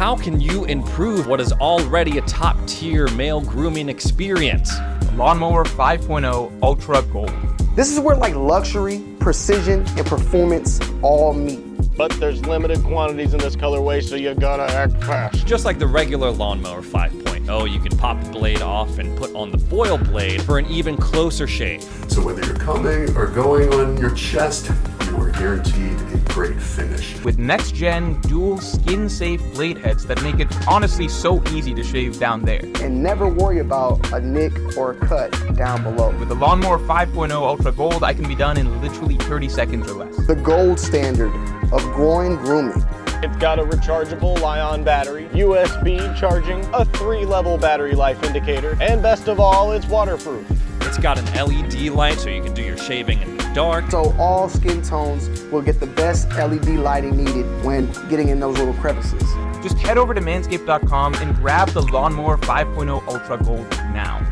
how can you improve what is already a top-tier male grooming experience? Lawn Mower 5.0 Ultra Gold. This is where like luxury, precision, and performance all meet. But there's limited quantities in this colorway, so you gotta act fast. Just like the regular Lawn Mower 5.0, you can pop the blade off and put on the foil blade for an even closer shave. So whether you're coming or going on your chest, you are guaranteed a great finish. With next-gen dual SkinSafe blade heads that make it honestly so easy to shave down there. And never worry about a nick or a cut down below. With the Lawn Mower 5.0 Ultra Gold, I can be done in literally 30 seconds or less. The gold standard of groin grooming. It's got a rechargeable Li-ion battery, USB charging, a 3-level battery life indicator, and best of all, it's waterproof. It's got an LED light so you can do your shaving in the dark. So all skin tones will get the best LED lighting needed when getting in those little crevices. Just head over to manscaped.com and grab the Lawn Mower 5.0 Ultra Gold now.